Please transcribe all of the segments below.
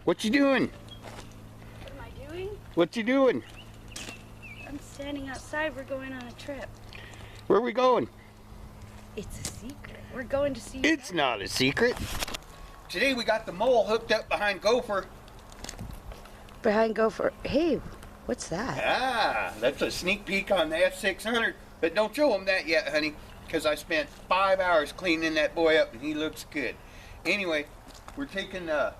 What you doing? What am I doing? What you doing? I'm standing outside. We're going on a trip. Where are we going? It's a secret. We're going to see. It's not a secret. Today we got the mole hooked up behind Gopher. Behind Gopher. Hey, what's that? Ah, that's a sneak peek on the F600. But don't show him that yet, honey, because I spent 5 hours cleaning that boy up and he looks good. Anyway, we're taking the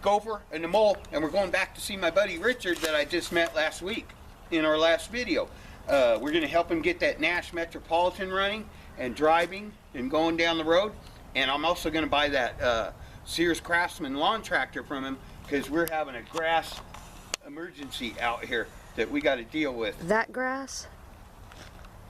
Gopher and the mole and we're going back to see my buddy Richard that I just met last week in our last video. We're going to help him get that Nash Metropolitan running and driving and going down the road. And I'm also going to buy that Sears Craftsman lawn tractor from him because we're having a grass emergency out here that we got to deal with. That grass?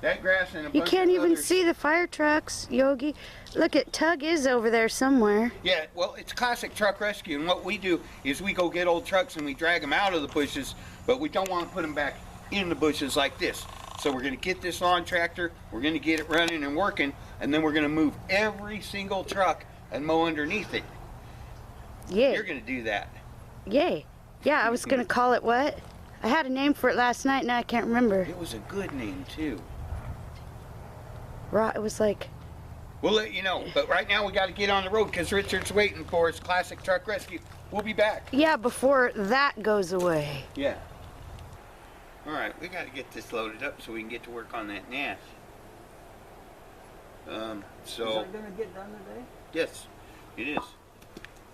That grass and a bunch You can't of even others. see the fire trucks, Yogi. Look at Tug is over there somewhere. Yeah, well, it's classic truck rescue, and what we do is we go get old trucks and we drag them out of the bushes, but we don't want to put them back in the bushes like this. So we're going to get this lawn tractor, we're going to get it running and working, and then we're going to move every single truck and mow underneath it. Yay. You're going to do that. Yay. Yeah, I was going to call it what? I had a name for it last night and I can't remember. It was a good name, too. It was like... We'll let you know, but right now we got to get on the road because Richard's waiting for us. Classic truck rescue. We'll be back. Yeah, before that goes away. Yeah. All right, we got to get this loaded up so we can get to work on that Nash. Is that gonna get done today? Yes, it is.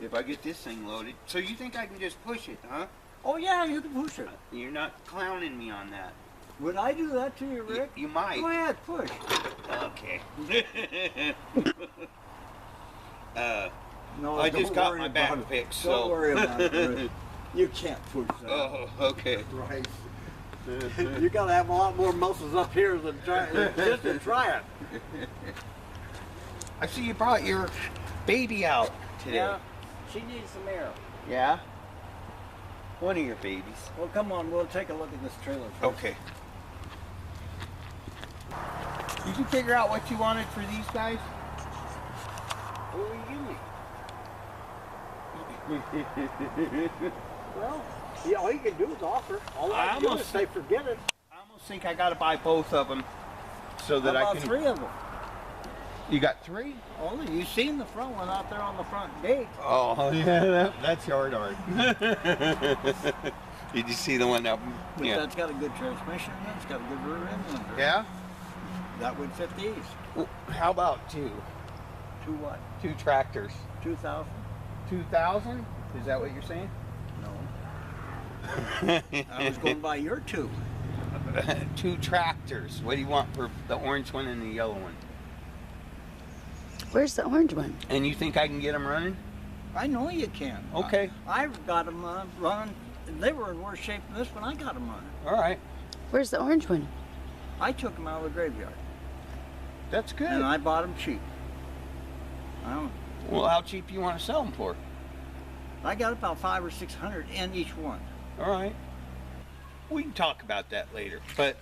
If I get this thing loaded. So you think I can just push it, huh? Oh yeah, you can push it. You're not clowning me on that. Would I do that to you, Rick? You might. Go ahead, push. Okay. No, I just don't got worry my about back it. fixed, Don't so. worry about it, Rick. You can't push that. Oh, okay. Right. You gotta have a lot more muscles up here than just to try it. I see you brought your baby out today. Yeah, she needs some air. Yeah? One of your babies. Well, come on, we'll take a look at this trailer first. Okay. Did you figure out what you wanted for these guys? What will you give me? Well, yeah, all you can do is offer. All I can do is say forget it. I almost think I gotta buy both of them so that How I about can. 3 of them? You got 3? Only you seen the front one out there on the front gate. Oh yeah, that's yard art. Did you see the one up? But Yeah. that's got a good transmission in it. It's got a good rear end under it. Yeah. That would fit these. Well, how about 2? 2 what? 2 tractors. 2,000? 2,000? Is that what you're saying? No. I was going by your 2. 2 tractors. What do you want for the orange one and the yellow one? Where's the orange one? And you think I can get them running? I know you can. Okay. I got them running. They were in worse shape than this when I got them running. All right. Where's the orange one? I took them out of the graveyard. That's good. And I bought them cheap. Well, how cheap you want to sell them for? I got about 500 or 600 in each one. All right. We can talk about that later. But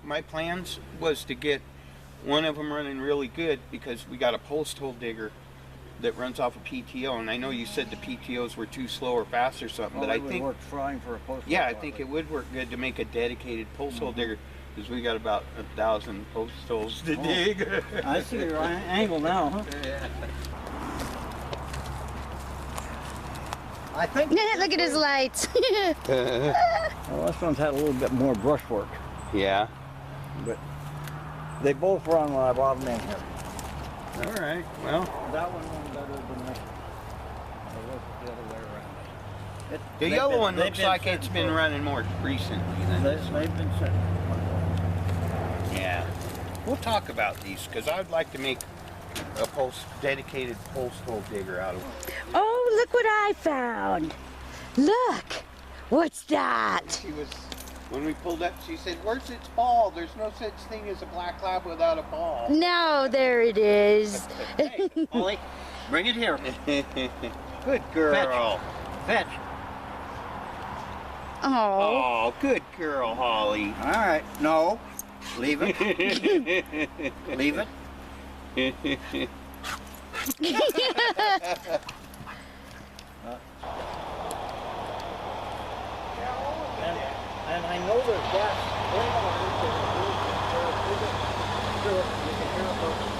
my plans was to get one of them running really good because we got a post hole digger that runs off a PTO, and I know you said the PTOs were too slow or fast or something, but I think worked fine for a post. yeah, I think it would work good to make a dedicated post hole digger because we got about 1,000 post holes to dig. I see your angle now, huh? Yeah. I think. Look at his lights. Well, this one's had a little bit more brushwork, Yeah. but they both run when I brought them in here. All right. Well, That one went better than this one. I worked the other way around. the yellow one looks like it's been running more recently than this one. They've been sitting. Yeah. We'll talk about these because I'd like to make a dedicated post hole digger out of them. Oh, look what I found. Look. What's that? She was, when we pulled up, she said, "Where's its ball? There's no such thing as a black lab without a ball." No, there it is. Hey, Ollie, bring it here. Good girl. Fetch. Oh. Oh, good girl, Holly. All right. No. Leave it. Leave it. And I know there's gas going on. You can hear it burning.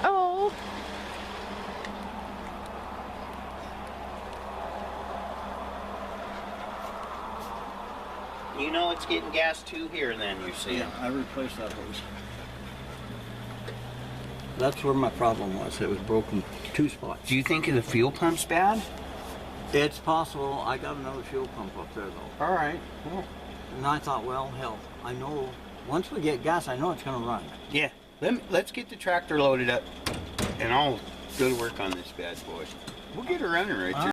Oh. You know it's getting gas too here then, you see. Yeah, I replaced that hose. That's where my problem was. It was broken 2 spots. Do you think the fuel pump's bad? It's possible. I got another fuel pump up there though. All right. Well, And I thought, well, hell, I know once we get gas, I know it's gonna run. yeah. Let's get the tractor loaded up, and I'll go to work on this bad boy. We'll get her running right there.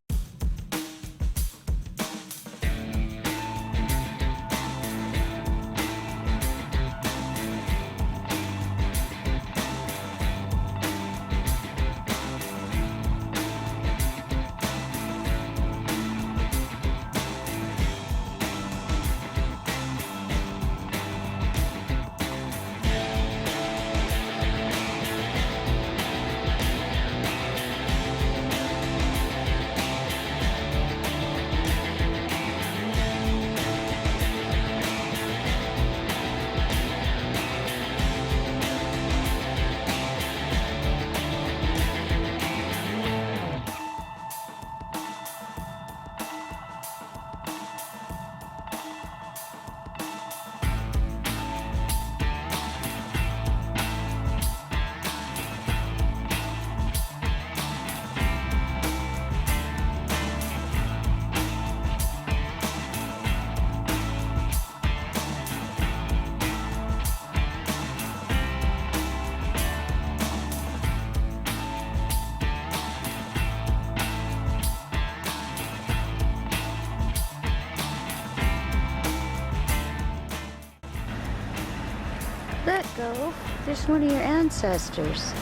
Let go. There's one of your ancestors.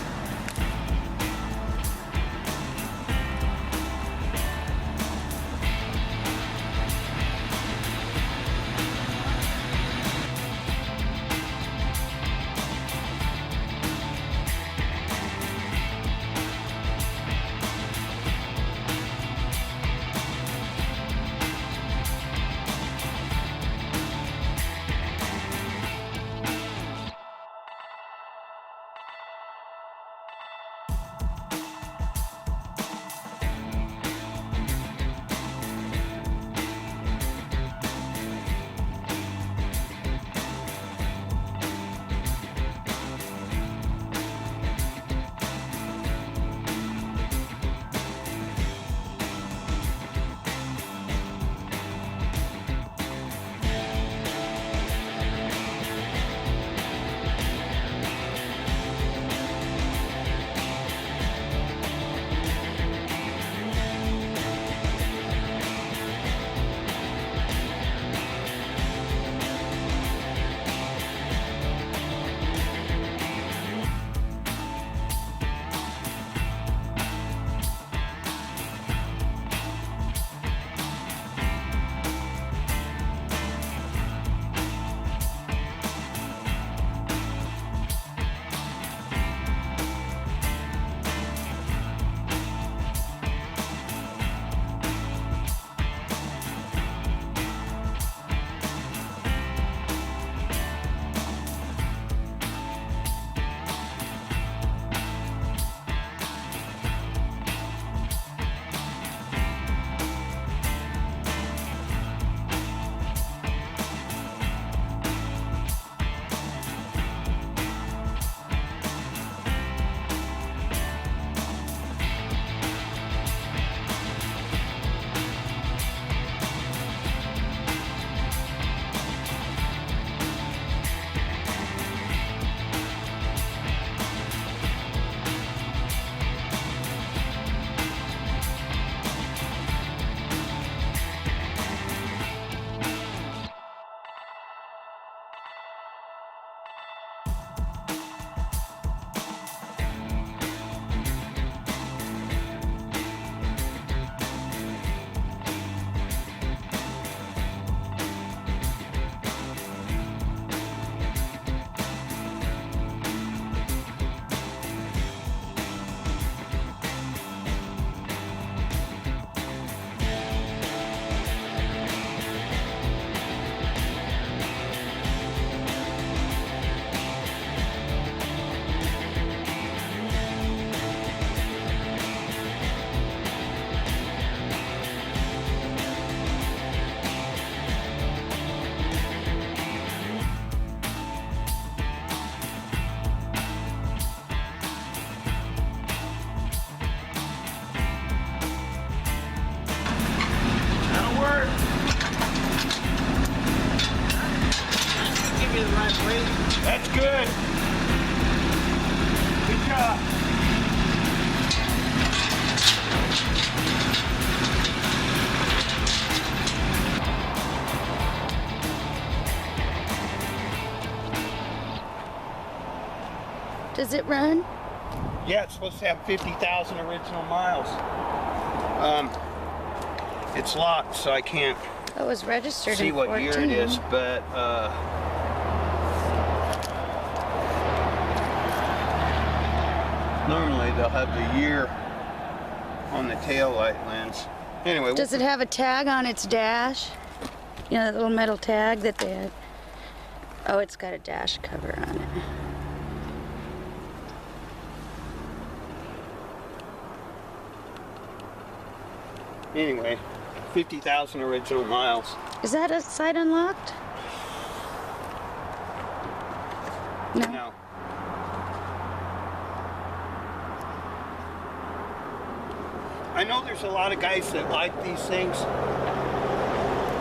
That's good. Good job. Does it run? Yeah, it's supposed to have 50,000 original miles. It's locked, so I can't It was registered see in what 14. year it is, but normally they'll have the year on the tail light lens. Anyway, Does it have a tag on its dash? You know, that little metal tag that they had? Oh, it's got a dash cover on it. anyway, 50,000 original miles. Is that a side unlocked? No. No. I know there's a lot of guys that like these things.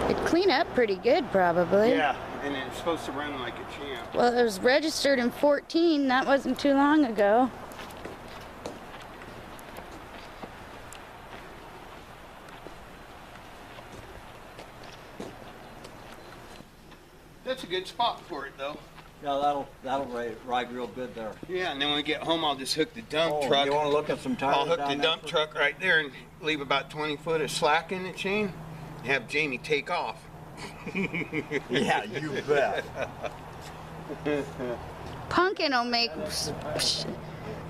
It'd clean up pretty good, probably. Yeah, and it's supposed to run like a champ. Well, it was registered in 14. That wasn't too long ago. That's a good spot for it, though. Yeah, that'll ride real good there. Yeah, and then when we get home, I'll just hook the dump Oh, truck. you want to look at some tires? I'll hook down the there dump for- truck right there and leave about 20 foot of slack in the chain and have Jamie take off. Yeah, you bet. Punkin will make.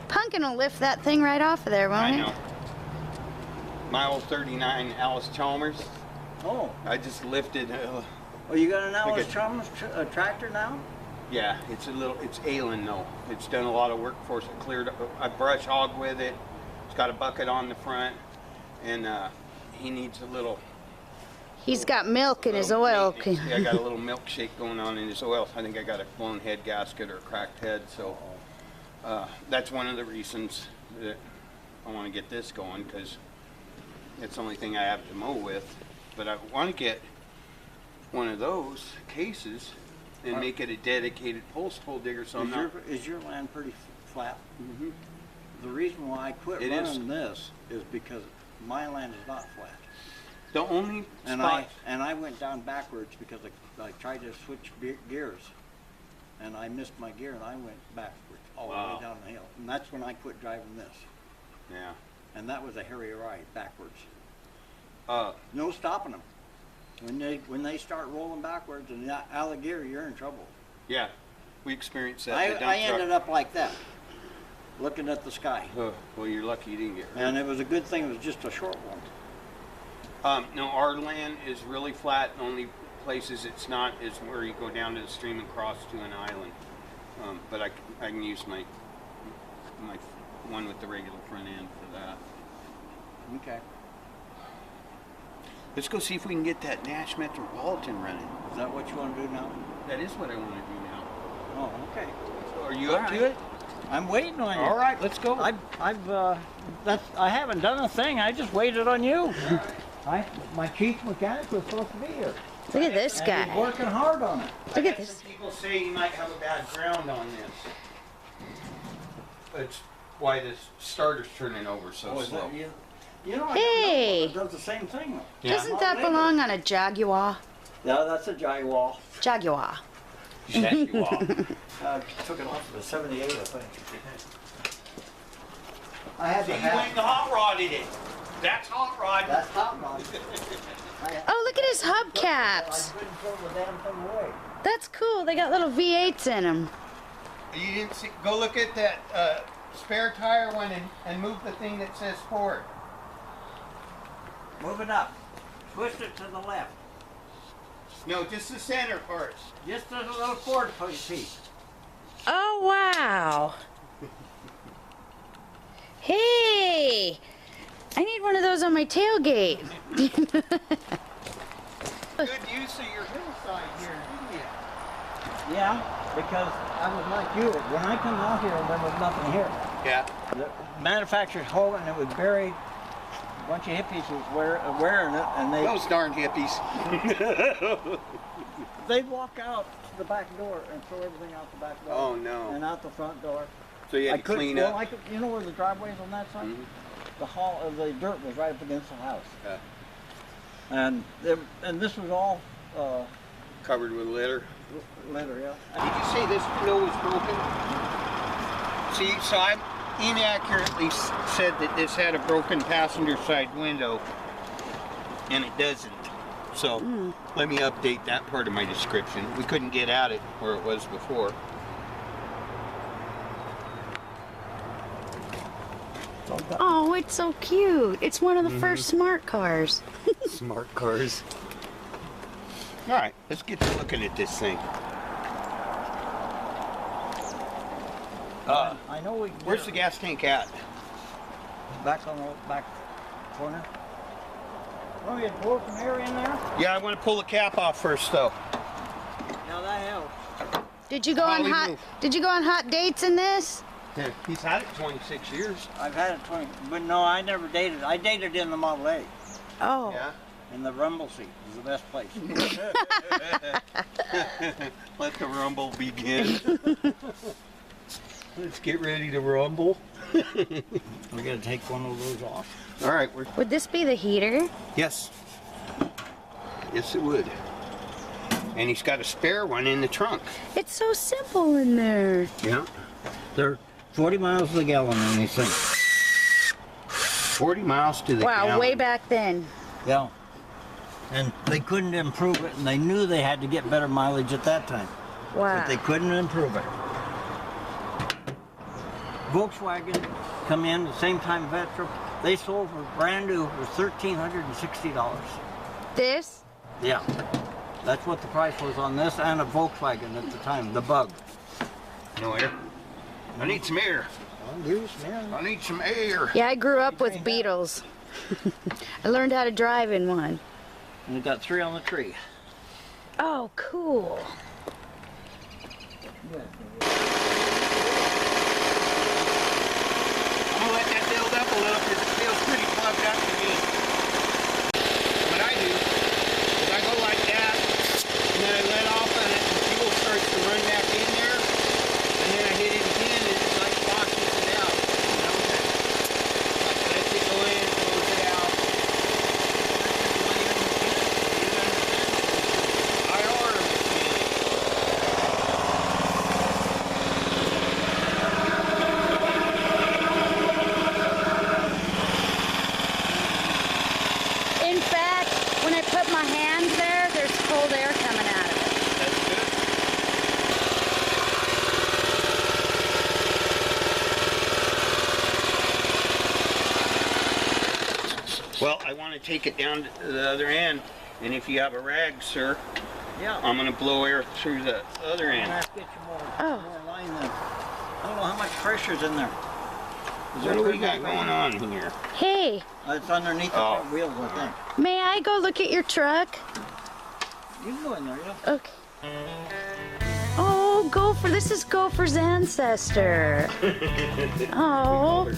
Punkin will lift that thing right off of there, won't I it? know. My old 39 Alice Chalmers, Oh, I just lifted. you got an Like Alice a- Chalmers tractor now? Yeah, it's ailing though. It's done a lot of work for us. It cleared up. I brush hog with it. It's got a bucket on the front, and he needs a little. He's got milk in his little oil. maintenance. Yeah, I got a little milkshake going on in his oil. I think I got a blown head gasket or a cracked head, so that's one of the reasons that I want to get this going, because it's the only thing I have to mow with. But I want to get one of those cases and make it a dedicated pulse pull digger, so I'm not. Is your land pretty flat? Mhm. The reason why I quit It is. running this is because my land is not flat. The only And spot. I went down backwards because I tried to switch gears, and I missed my gear and I went backwards all the Wow. way down the hill. And that's when I quit driving this. Yeah. And that was a hairy ride backwards. Uh, No stopping them. When they start rolling backwards and out of gear, you're in trouble. yeah. We experienced that. in the dump I ended truck. up like that, looking at the sky. Well, you're lucky you didn't get hurt. And it was a good thing it was just a short one. No, our land is really flat. The only places it's not is where you go down to the stream and cross to an island. But I can use my one with the regular front end for that. Okay. Let's go see if we can get that Nash Metropolitan running. Is that what you want to do now? That is what I want to do now. Oh, okay. Are you All up right. to it? I'm waiting on you. All right, let's go. I haven't done a thing. I just waited on you. My chief mechanic was supposed to be here. Look at this And he's guy. working hard on it. Look at I had this. some people say you might have a bad ground on this. That's why the starter's turning over so Is slow. that you? You know, I Hey. don't know, it does the same thing. Yeah. Doesn't that belong on a Jaguar? Yeah, that's a Jaguar. Jaguar. Jaguar. Took it off of the 78, I think. I had See, to you went have. and hot rodded it. That's hot rod. That's hot rod. Oh, look at his hubcaps. I couldn't throw the damn thing away. That's cool. They got little V8s in them. You didn't see. Go look at that spare tire one and move the thing that says Ford. Move it up. Twist it to the left. No, just the center parts. Just a little Ford piece. Oh, wow. Hey, I need one of those on my tailgate. Good use of your hillside here, didn't you? Yeah, because I was like you. When I come out here, there was nothing here. Yeah. The manufacturer's home, and it was buried. A bunch of hippies was wearing it, and they. Those darn hippies. you. They'd walk out to the back door and throw everything out the back door. Oh, no. And out the front door. So you had to clean up. You know where the driveway is on that side? The dirt was right up against the house. And this was all Covered with litter. litter, yeah. Did you say this window was broken? See, so I inaccurately said that this had a broken passenger side window, and it doesn't. So let me update that part of my description. We couldn't get at it where it was before. Oh, it's so cute. It's one of the first smart cars. Smart cars. All right, let's get to looking at this thing. I know we can Where's get the gas tank at? back on the back corner. Want me to pour some air in there? Yeah, I want to pull the cap off first, though. Yeah, that helps. Did you go on Holly move. Did you go on hot dates in this? Yeah, he's had it 26 years. I've had it 20, but no, I never dated. I dated in the Model A. Oh. Yeah. And the rumble seat is the best place. Let the rumble begin. Let's get ready to rumble. We gotta take one of those off. All right, we're. Would this be the heater? Yes. Yes, it would. And he's got a spare one in the trunk. It's so simple in there. Yeah. They're 40 miles to the gallon on these things. 40 miles to the Wow, gallon. way back then. Yeah. And they couldn't improve it, and they knew they had to get better mileage at that time. Wow. But they couldn't improve it. Volkswagen come in the same time Vectra. They sold for brand new for $1,360. This? Yeah. That's what the price was on this and a Volkswagen at the time, the Bug. No air. I need some air. Man. I need some air. Yeah, I grew up with Beetles. I learned how to drive in one. And we got 3 on the tree. Oh, cool. I'm gonna let that build up a little because it feels pretty plugged up to me. What I do is I go like that, and then I let off on it, and fuel starts to run back in there, and then I hit it again, and it's like washes it out. You know, like lets it go in, throws it out. IR machine. In fact, when I put my hand there, there's cold air coming out of it. That's good. Well, I want to take it down to the other end, and if you have a rag, sir, Yeah. I'm going to blow air through the other I'm gonna end. have to get you more, Oh. more line then. I don't know how much pressure's in there. What do we got going on here? Hey, It's underneath the Oh. front wheels, I think. may I go look at your truck? You can go in there, yeah. Okay. Oh, Gopher. This is Gopher's ancestor. Oh.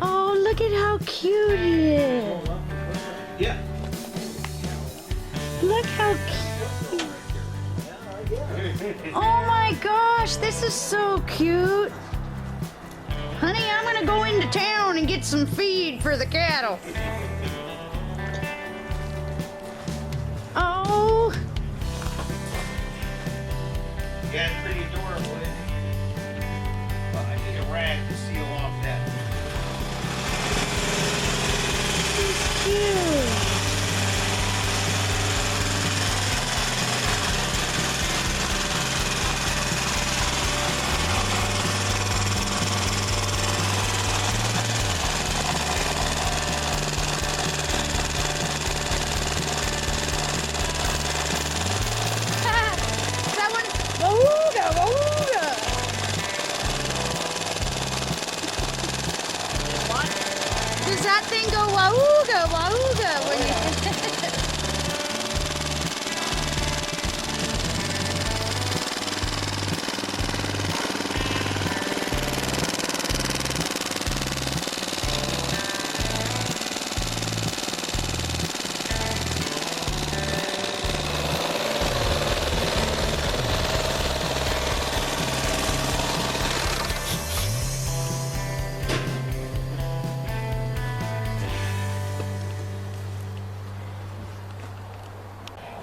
Oh, look at how cute he is. Yeah. Look how cute. Oh my gosh, this is so cute. Honey, I'm gonna go into town and get some feed for the cattle. Oh, Yeah, it's pretty adorable, isn't it? Well, I need a rag to seal off that. it's cute. Ah, that one, wahooga, wahooga. Does that thing go wahooga, wahooga when you...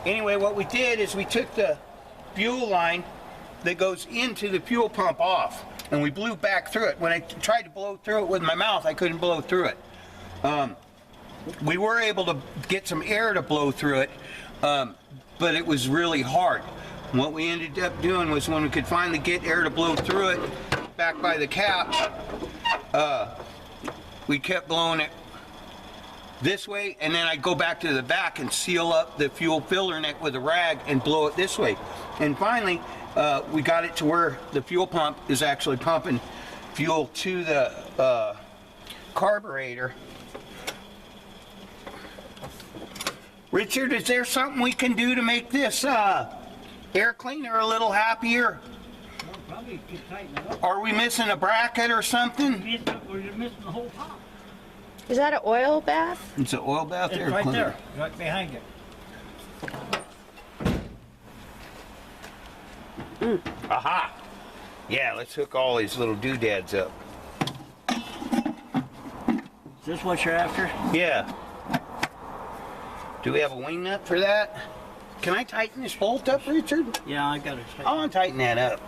Anyway, what we did is we took the fuel line that goes into the fuel pump off, and we blew back through it. When I tried to blow through it with my mouth, I couldn't blow through it. We were able to get some air to blow through it, but it was really hard. And what we ended up doing was when we could finally get air to blow through it, back by the cap, we kept blowing it this way, and then I'd go back to the back and seal up the fuel filler neck with a rag and blow it this way. And finally, we got it to where the fuel pump is actually pumping fuel to the carburetor. Richard, is there something we can do to make this air cleaner a little happier? Well, probably could tighten it up. Are we missing a bracket or something? Or you're missing the whole top. Is that an oil bath? It's an oil bath It's air right cleaner. there, right behind you. Aha! Yeah, let's hook all these little doodads up. Is this what you're after? Yeah. Do we have a wing nut for that? Can I tighten this bolt up, Richard? Yeah, I got it. I want to tighten that up.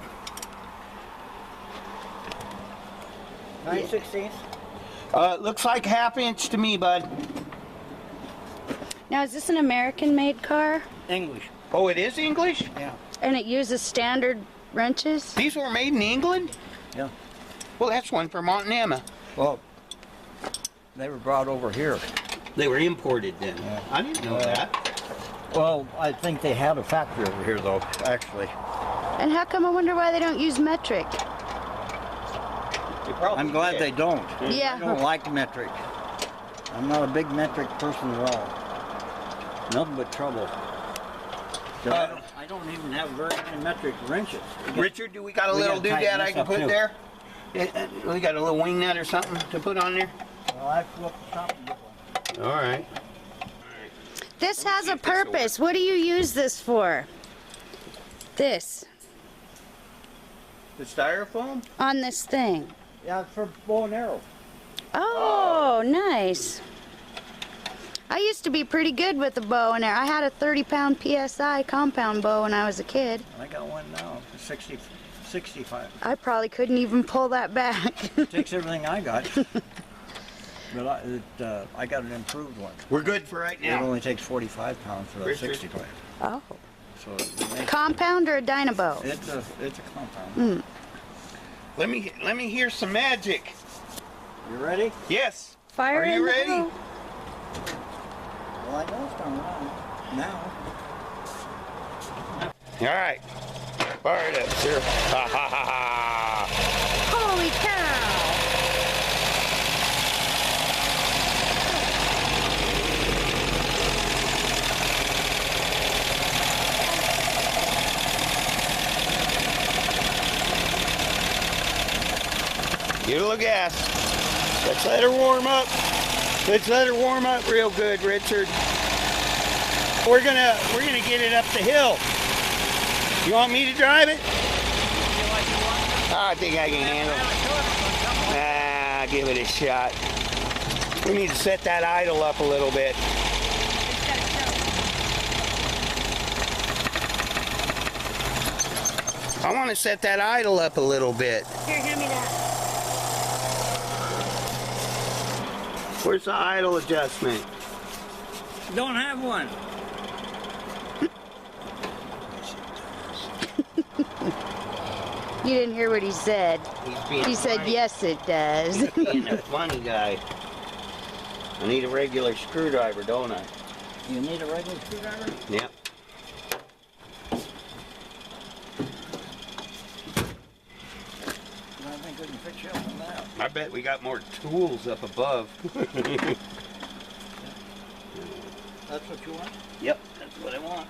9/16. Looks like a ½ inch to me, bud. Now, is this an American-made car? English. Oh, it is English? Yeah. And it uses standard wrenches? These were made in England? Yeah. Well, that's one for Montana. Well, they were brought over here. They were imported then. Yeah. I didn't know that. Well, I think they had a factory over here, though, actually. And how come I wonder why they don't use metric? They probably I'm glad did. they don't. Yeah. I don't like metric. I'm not a big metric person at all. Nothing but trouble. I don't even have very many metric wrenches. Richard, do we got a We little gotta tighten doodad I this can up, put too. there? We got a little wing nut or something to put on there? Well, I have to go up the top and get one. All right. This has see a if this will purpose. What do you use this for? This. The styrofoam? On this thing. Yeah, it's for bow and arrow. Oh, nice. I used to be pretty good with the bow and arrow. I had a 30-pound PSI compound bow when I was a kid. I got one now for 65. I probably couldn't even pull that back. Takes everything I got. But I got an improved one. We're good for right It now. only takes 45 pounds for that Richard. 65. Oh. So it makes, Compound or a Dynabow? it's a compound. Let me hear some magic. You ready? Yes. Fire Are in you the ready? hole. Well, I know it's coming on now. All right. Fire it up, sir. Ha ha ha ha. Holy cow! Get a little gas. Let's let her warm up. Let's let her warm up real good, Richard. We're gonna get it up the hill. You want me to drive it? I think I can handle it. Give it a shot. We need to set that idle up a little bit. I want to set that idle up a little bit. Here, hand me that. Where's the idle adjustment? Don't have one. You didn't hear what he said. He's being He said, funny. yes, it does. Being a funny guy. I need a regular screwdriver, don't I? You need a regular screwdriver? Yep. I think we can fix you up on that. I bet we got more tools up above. That's what you want? Yep, that's what I want.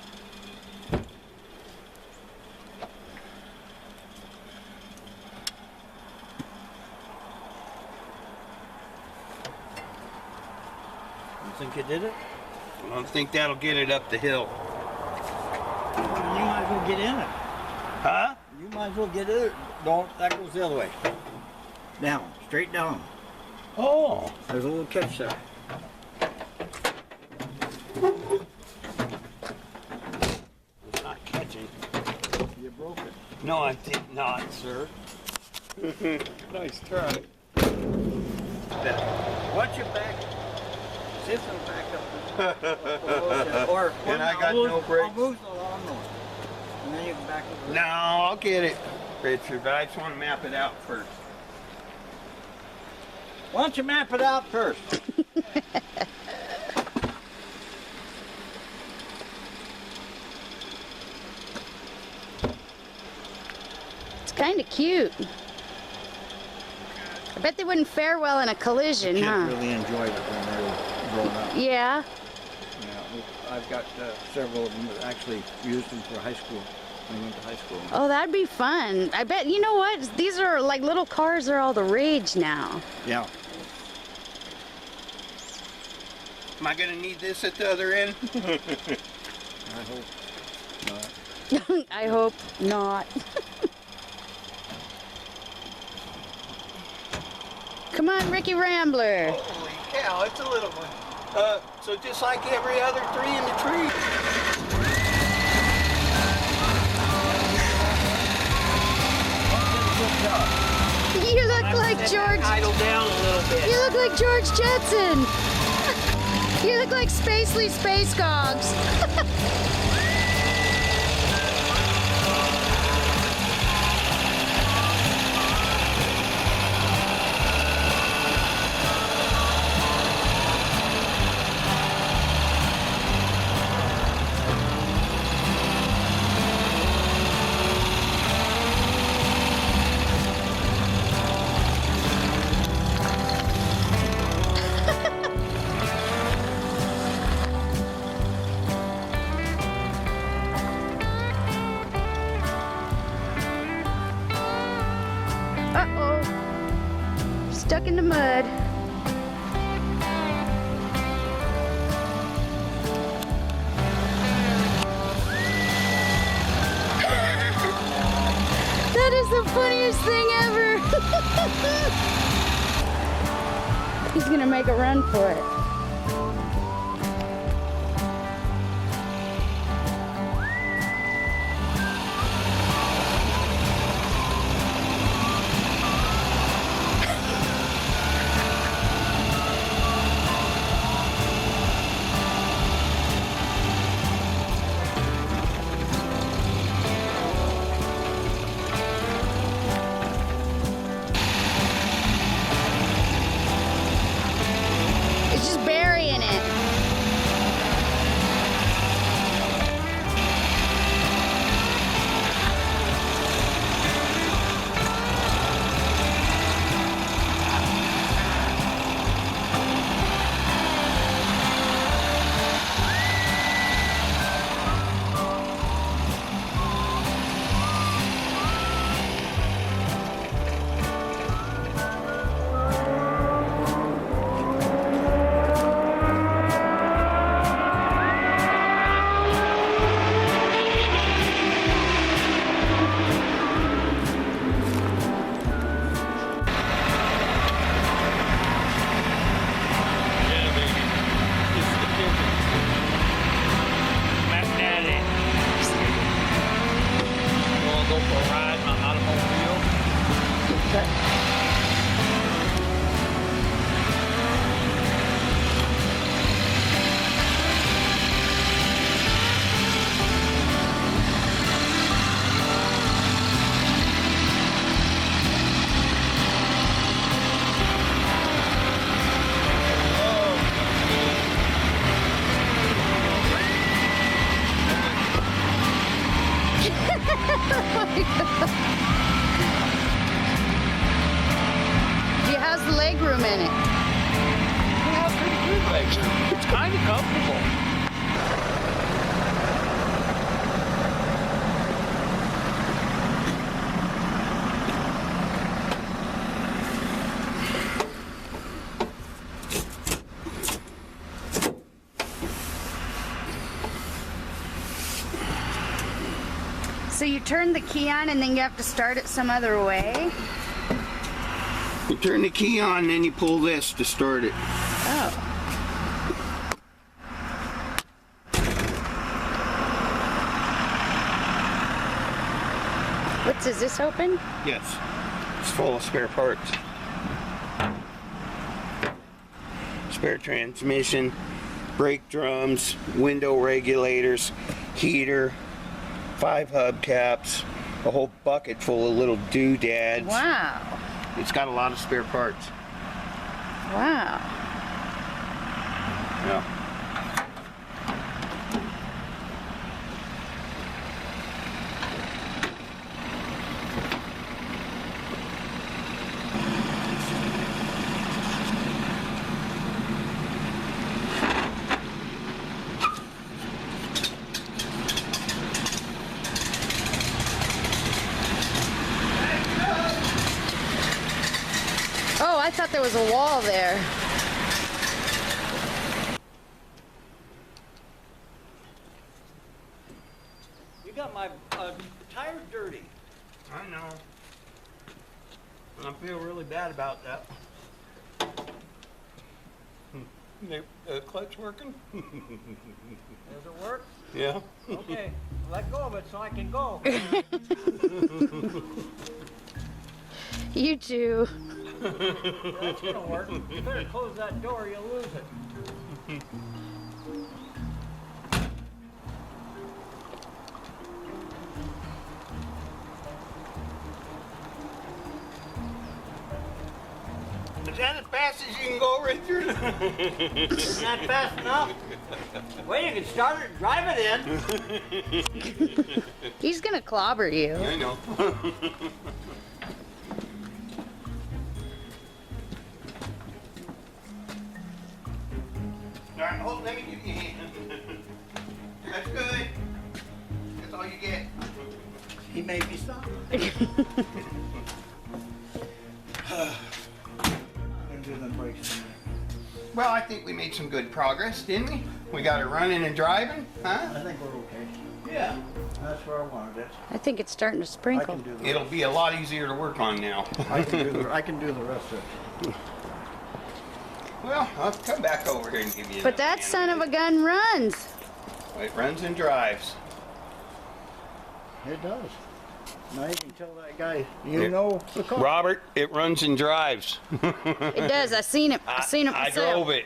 You think you did it? I don't think that'll get it up the hill. You might as well get in it. Huh? You might as well get in it. Don't, that goes the other way. Down, straight down. Oh. There's a little catch there. fancy. You broke it. No, I did not, sir. Nice try. Once you back, system back up. Or And I got no brakes. I'll move the lawnmower. And then you can back it. No, I'll get it, Richard, but I just want to map it out first. Why don't you map it out first? It's kind of cute. I bet they wouldn't fare well in a collision, Kids huh? really enjoyed it when they were growing up. Yeah. Yeah, I've got several of them that actually used them for high school. When I went to high school. Oh, that'd be fun. I bet, you know what? These are like little cars are all the rage now. Yeah. Am I going to need this at the other end? I hope not. I hope not. Come on, Ricky Rambler. Holy cow, it's a little one. So just like every other tree in the tree. You look like George. Idle down a little bit. You look like George Jetson. You look like Spacely Space Gogs. Uh-oh. Stuck in the mud. That is the funniest thing ever. He's gonna make a run for it. It's just burying it. How's the leg room in it? Yeah, pretty good lecture. It's kind of comfortable. So you turn the key on and then you have to start it some other way? You turn the key on and then you pull this to start it. Oh. Is this open? Yes. It's full of spare parts. Spare transmission, brake drums, window regulators, heater, 5 hubcaps, a whole bucket full of little doodads. Wow. It's got a lot of spare parts. Wow. Yeah. Oh, I thought there was a wall there. You got my tires dirty. I know. I feel really bad about that. The clutch working? Does it work? Yeah. Okay, let go of it so I can go. You too. That's gonna work. You better close that door, you'll lose it. Is that as fast as you can go, Richard? Isn't that fast enough? Well, you can start it and drive it in. He's gonna clobber you. I know. All right, hold, let me give you a hand. That's good. That's all you get. He made me stop. Do the brakes. Well, I think we made some good progress, didn't we? We got it running and driving, huh? I think we're okay. Yeah. That's where I wanted it. I think it's starting to I sprinkle. can do the It'll be a lot easier to work on now. I can do the rest of it. Well, I'll come back over here and give you But another that hand. son of a gun runs. It runs and drives. It does. Now you can tell that guy, Yeah. know the car. Robert, it runs and drives. It does. I seen it. I seen it I myself. drove it.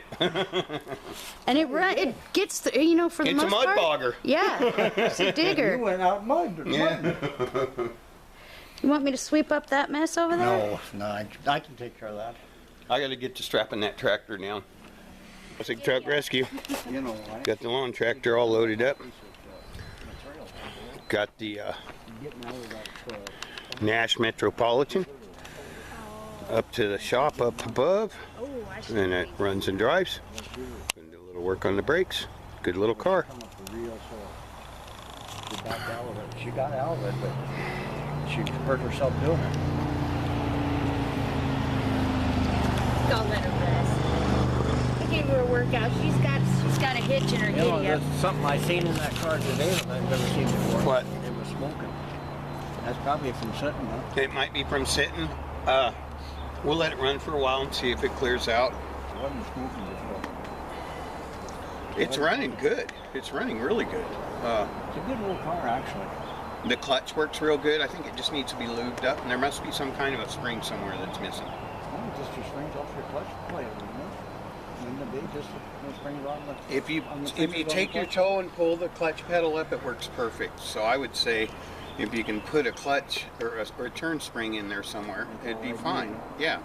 And it gets the, you know, for the It's a most mud part. bogger. Yeah, it's a You digger. went out mud. Yeah. You want me to sweep up that mess over there? No, I can take care of that. I got to get to strapping that tractor down. Big truck rescue. You know why? Got the lawn tractor all loaded up. Got the Getting out of that, Nash Metropolitan up to the shop up above, and it runs and drives. Gonna do a little work on the brakes. Good little car. come up the real sore. She backed out of it. She got out of it, but she hurt herself doing it. Don't let her rest. I gave her a workout. She's got a hitch in her You know, idiot. that's something I seen in that car today that I've never seen before. What? It was smoking. That's probably from sitting, huh? It might be from sitting. We'll let it run for a while and see if it clears out. It wasn't smoking before. It's running good. It's running really good. It's a good little car, actually. The clutch works real good. I think it just needs to be lubed up, and there must be some kind of a spring somewhere that's missing. Well, just your springs off your clutch plate, isn't it? Wouldn't it be just the springs on the... If you on the if you fingers on take the your clutch? toe and pull the clutch pedal up, it works perfect. So I would say, if you can put a clutch or a turn spring in there somewhere, it'd be fine. Yeah,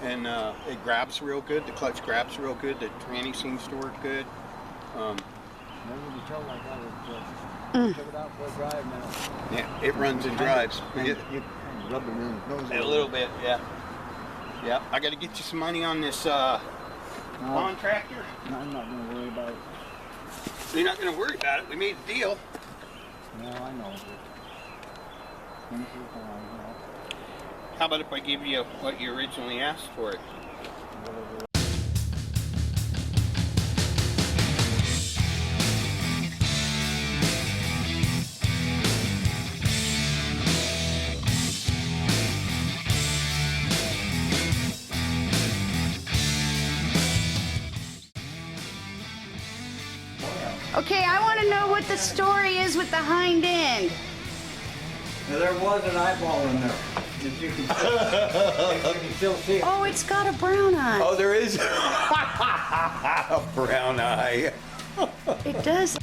and it grabs real good. The clutch grabs real good. The tranny seems to work good. Never would you tell like that. Took it out for a drive now. Yeah, it runs and drives. And It- you rub it in the nose. a little bit, yeah. Yeah, I got to get you some money on this lawn tractor. No, I'm not going to worry about it. You're not going to worry about it. We made a deal. No, I know. Things are fine, you know. How about if I give you what you originally asked for it? Whatever. Okay, I want to know what the story is with the hind end. Now, there was an eyeball in there. If you can still see it. Oh, it's got a brown eye. Oh, there is a brown eye. It does.